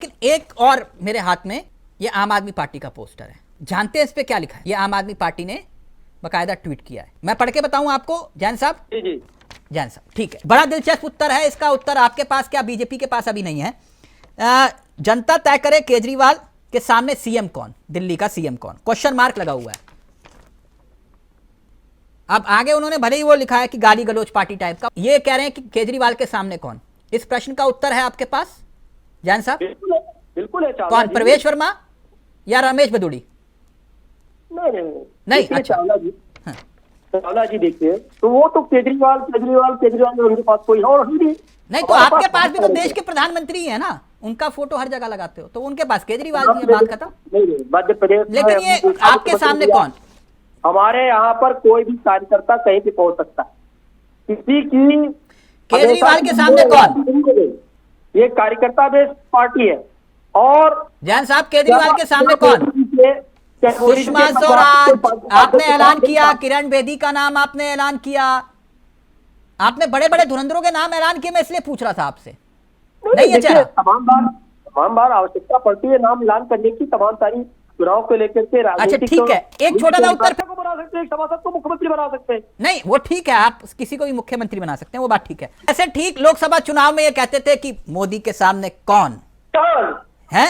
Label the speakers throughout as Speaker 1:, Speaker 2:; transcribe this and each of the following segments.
Speaker 1: लेकिन एक और मेरे हाथ में ये आम आदमी पार्टी का पोस्टर है। जानते हैं इस पे क्या लिखा है? ये आम आदमी पार्टी ने बकायदा ट्वीट किया है। मैं पढ़ के बताऊं आपको जैन साहब?
Speaker 2: जी जी
Speaker 1: जैन साहब ठीक है। बड़ा दिलचस्प उत्तर है। इसका उत्तर आपके पास क्या बीजेपी के पास अभी नहीं है। जनता तय करे केजरीवाल के सामने सीएम कौन, दिल्ली का सीएम कौन, क्वेश्चन मार्क लगा हुआ है। अब आगे उन्होंने भले ही वो लिखा है कि गाली गलोच पार्टी टाइप का, ये कह रहे हैं कि केजरीवाल के सामने कौन। इस प्रश्न का उत्तर है आपके पास जैन साहब?
Speaker 2: बिल्कुल है।
Speaker 1: कौन, प्रवेश वर्मा या रमेश बदूड़ी?
Speaker 2: नहीं
Speaker 1: अच्छा।
Speaker 2: चावला जी, चावला जी देखिए, तो वो तो केजरीवाल में उनके पास कोई और
Speaker 1: नहीं तो आपके पास भी तो देश के प्रधानमंत्री है ना, उनका फोटो हर जगह लगाते हो, तो उनके पास केजरीवाल जी है, बात खत्म।
Speaker 2: नहीं मध्य प्रदेश,
Speaker 1: लेकिन ये आपके सामने कौन?
Speaker 2: हमारे यहाँ पर कोई भी कार्यकर्ता कहीं पे पहुंच सकता है, किसी की।
Speaker 1: केजरीवाल के सामने कौन?
Speaker 2: ये कार्यकर्ता बेस्ड पार्टी है। और
Speaker 1: जैन साहब केजरीवाल के सामने कौन? सुषमा स्वराज आपने ऐलान किया, किरण बेदी का नाम आपने ऐलान किया, आपने बड़े बड़े धुरंधरों के नाम ऐलान किए। मैं इसलिए पूछ रहा था आपसे, नहीं है चेहरा?
Speaker 2: तमाम बार आवश्यकता पड़ती है नाम ऐलान करने की, तमाम सारी चुनाव को लेकर के।
Speaker 1: अच्छा ठीक है, एक छोटा सा उत्तर
Speaker 2: को बना सकते हैं, एक सभासद को मुख्यमंत्री बना सकते हैं।
Speaker 1: नहीं वो ठीक है, आप किसी को भी मुख्यमंत्री बना सकते हैं, वो बात ठीक है। ऐसे ठीक लोकसभा चुनाव में ये कहते थे कि मोदी के सामने कौन है,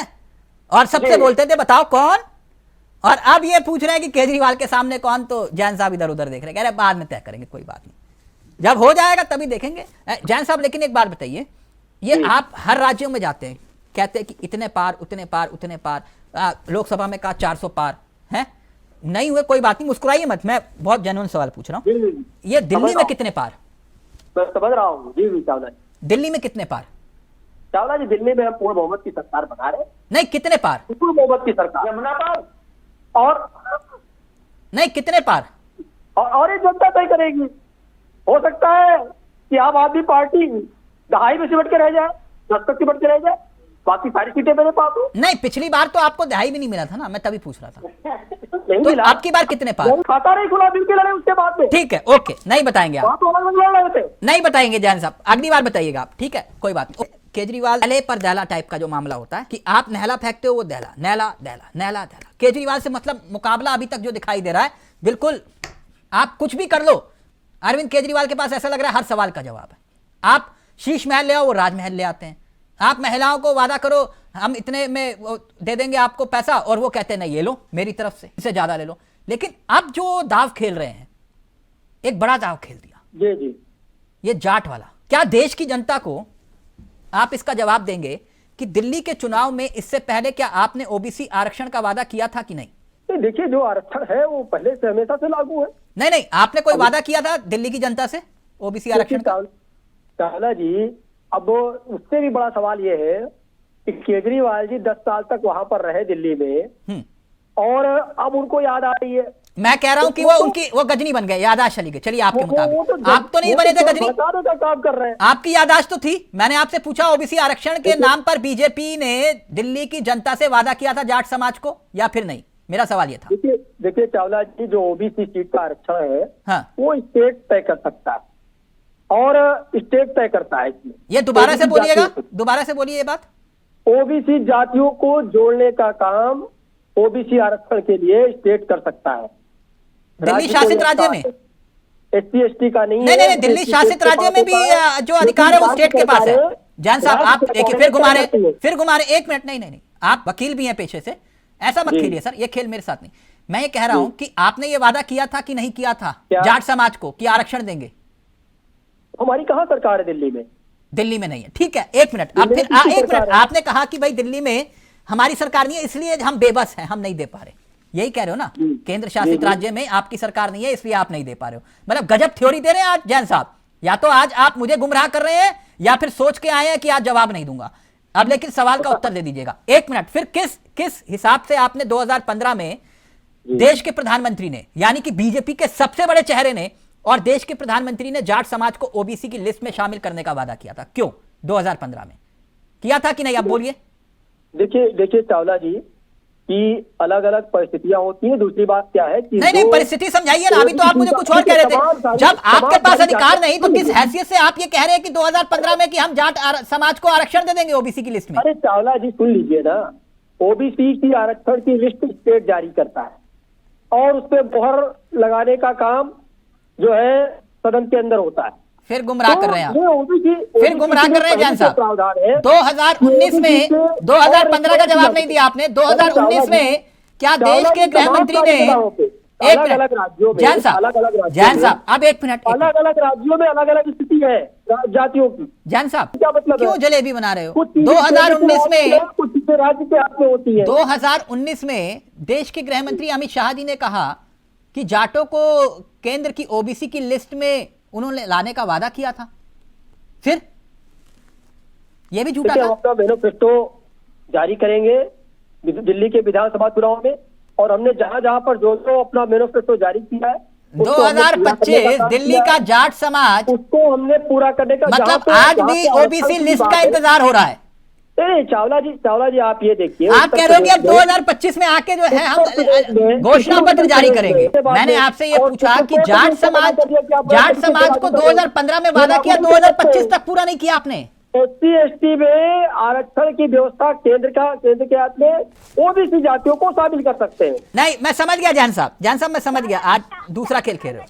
Speaker 1: और सबसे बोलते थे बताओ कौन, और अब ये पूछ रहे हैं कि केजरीवाल के सामने कौन। तो जैन साहब इधर उधर देख रहे हैं, कह रहे बाद में तय करेंगे, कोई बात नहीं, जब हो जाएगा तभी देखेंगे। जैन साहब लेकिन एक बात बताइए, ये आप हर राज्यों में जाते हैं, कहते हैं कि इतने पार उतने पार उतने पार, लोकसभा में कहा 400 पार है, नहीं हुए, कोई बात नहीं, मुस्कुराइए मत, मैं बहुत जेन्युइन सवाल पूछ रहा हूं। ये दिल्ली में कितने पार?
Speaker 2: मैं समझ रहा हूँ जी चावला जी।
Speaker 1: दिल्ली में कितने पार?
Speaker 2: चावला जी दिल्ली में हम पूर्ण बहुमत की सरकार बना रहे हैं।
Speaker 1: नहीं कितने पार?
Speaker 2: पूर्ण बहुमत की सरकार, यमुना पार और
Speaker 1: नहीं कितने पार?
Speaker 2: और ये जनता तय करेगी। हो सकता है कि आम आदमी पार्टी 2.5 में सिमट के रह जाए, 10 तक सिमट के रह जाए, बाकी सारी सीटें मेरे पास हो।
Speaker 1: नहीं पिछली बार तो आपको 2.5 भी नहीं मिला था ना, मैं तभी पूछ रहा था।
Speaker 2: नहीं
Speaker 1: तो
Speaker 2: मिला।
Speaker 1: आपकी बार कितने पार?
Speaker 2: खाता नहीं खुला बिल के लड़े उसके बाद में।
Speaker 1: ठीक है ओके, नहीं बताएंगे आप,
Speaker 2: तो अलग लड़ रहे थे,
Speaker 1: नहीं बताएंगे जैन साहब, अगली बार बताइएगा आप, ठीक है कोई बात नहीं। केजरीवाल नहले पर दहला टाइप का जो मामला होता है कि आप नहला फेंकते हो, वो दहला, नहला दहला नहला दहला। केजरीवाल से मतलब मुकाबला अभी तक जो दिखाई दे रहा है, बिल्कुल आप कुछ भी कर लो, अरविंद केजरीवाल के पास ऐसा लग रहा है हर सवाल का जवाब है। आप शीश महल ले आओ, वो राजमहल ले आते हैं। आप महिलाओं को वादा करो हम इतने में दे देंगे आपको पैसा, और वो कहते हैं नहीं ये लो मेरी तरफ से, इससे ज्यादा ले लो। लेकिन अब जो दाव खेल रहे हैं, एक बड़ा दाव खेल दिया
Speaker 2: जी जी,
Speaker 1: ये जाट वाला। क्या देश की जनता को आप इसका जवाब देंगे कि दिल्ली के चुनाव में इससे पहले क्या आपने ओबीसी आरक्षण का वादा किया था कि नहीं?
Speaker 2: देखिए जो आरक्षण है वो पहले से हमेशा से लागू है।
Speaker 1: नहीं नहीं, आपने कोई वादा किया था दिल्ली की जनता से ओबीसी आरक्षण का?
Speaker 2: चावला जी, अब उससे भी बड़ा सवाल ये है कि केजरीवाल जी 10 साल तक वहां पर रहे दिल्ली में, और अब उनको याद आ रही है।
Speaker 1: मैं कह रहा हूं कि वो गजनी बन गए, यादाश्त चली गई। चलिए आपके मुताबिक आप तो नहीं बने थे गजनी,
Speaker 2: काम कर रहे हैं।
Speaker 1: आपकी यादाश्त तो थी। मैंने आपसे पूछा ओबीसी आरक्षण के नाम पर बीजेपी ने दिल्ली की जनता से वादा किया था जाट समाज को या फिर नहीं, मेरा सवाल ये था।
Speaker 2: देखिए चावला जी, जो ओबीसी सीट का आरक्षण है,
Speaker 1: हाँ,
Speaker 2: वो स्टेट तय कर सकता है, और स्टेट तय करता है इसमें।
Speaker 1: ये दोबारा से बोलिएगा, दोबारा से बोलिए ये बात। ओबीसी
Speaker 2: जातियों को जोड़ने का काम ओबीसी आरक्षण के लिए स्टेट कर सकता है।
Speaker 1: दिल्ली शासित राज्य में
Speaker 2: एससी एसटी का नहीं,
Speaker 1: नहीं, दिल्ली शासित राज्य में भी जो अधिकार है वो स्टेट के पास है। जान साहब आप एक फिर घुमा रहे, एक मिनट, नहीं, आप वकील भी हैं पेशे से, ऐसा मत खेलिए सर, ये खेल मेरे साथ नहीं। मैं ये कह रहा हूं कि आपने ये वादा किया था कि नहीं किया था जाट समाज को कि आरक्षण देंगे?
Speaker 2: हमारी कहां सरकार है दिल्ली में?
Speaker 1: दिल्ली में नहीं है, ठीक है, एक मिनट। अब फिर एक मिनट, आपने कहा कि भाई दिल्ली में हमारी सरकार नहीं है इसलिए हम बेबस हैं, हम नहीं दे पा रहे, यही कह रहे हो ना? केंद्र शासित राज्य में आपकी सरकार नहीं है इसलिए आप नहीं दे पा रहे हो। मतलब गजब थ्योरी दे रहे हैं आज जैन साहब, या तो आज आप मुझे गुमराह कर रहे हैं या फिर सोच के आए हैं कि आज जवाब नहीं दूंगा। अब लेकिन सवाल का उत्तर दे दीजिएगा, एक मिनट। फिर किस हिसाब से आपने 2015 में देश के प्रधानमंत्री ने, यानी कि बीजेपी के सबसे बड़े चेहरे ने और देश के प्रधानमंत्री ने जाट समाज को ओबीसी की लिस्ट में शामिल करने का वादा किया था? क्यों 2015 में किया था कि नहीं, आप बोलिए।
Speaker 2: देखिए चावला जी, कि अलग अलग परिस्थितियां होती हैं। दूसरी बात क्या है कि
Speaker 1: नहीं, परिस्थिति समझाइए ना। अभी तो आप मुझे कुछ और कह रहे थे। जब आपके पास अधिकार नहीं तो किस हैसियत से आप ये कह रहे हैं कि 2015 में कि हम जाट समाज को आरक्षण दे देंगे ओबीसी की लिस्ट में?
Speaker 2: अरे चावला जी सुन लीजिए ना, ओबीसी की आरक्षण की लिस्ट स्टेट जारी करता है और उस पर मोहर लगाने का काम जो है सदन के अंदर होता है।
Speaker 1: फिर गुमराह कर रहे हैं आप,
Speaker 2: OBC
Speaker 1: फिर गुमराह कर रहे हैं जान साहब। 2019 में 2015 का जवाब नहीं दिया आपने। 2019 में क्या देश के गृह मंत्री ने एक
Speaker 2: अलग राज्यों में
Speaker 1: जान साहब अब एक मिनट,
Speaker 2: अलग अलग राज्यों में अलग अलग स्थिति है जातियों की।
Speaker 1: जान साहब
Speaker 2: क्या मतलब
Speaker 1: क्यों जलेबी बना रहे हो?
Speaker 2: कुछ
Speaker 1: 2019 में
Speaker 2: कुछ चीजें राज्य के हाथ में होती है।
Speaker 1: 2019 में देश के गृह मंत्री अमित शाह जी ने कहा कि जाटों को केंद्र की ओबीसी की लिस्ट में उन्होंने लाने का वादा किया था, फिर यह भी झूठा था।
Speaker 2: अपना मैनिफेस्टो जारी करेंगे दिल्ली के विधानसभा चुनाव में, और हमने जहां जहां पर जो अपना मैनिफेस्टो जारी किया है
Speaker 1: 2025 दिल्ली का जाट समाज
Speaker 2: उसको हमने पूरा करने का,
Speaker 1: मतलब आज भी ओबीसी लिस्ट का इंतजार हो रहा है।
Speaker 2: चावला जी आप ये देखिए,
Speaker 1: आप कह रहे हो कि अब 2025 में आके जो है हम घोषणा पत्र जारी करेंगे। मैंने आपसे ये पूछा कि जाट समाज को 2015 में वादा किया, 2025 तक पूरा नहीं किया आपने।
Speaker 2: SC ST में आरक्षण की व्यवस्था केंद्र के हाथ में, ओबीसी जातियों को शामिल कर सकते हैं।
Speaker 1: नहीं, मैं समझ गया जान साहब मैं समझ गया। आज दूसरा खेल खेल रहे हो।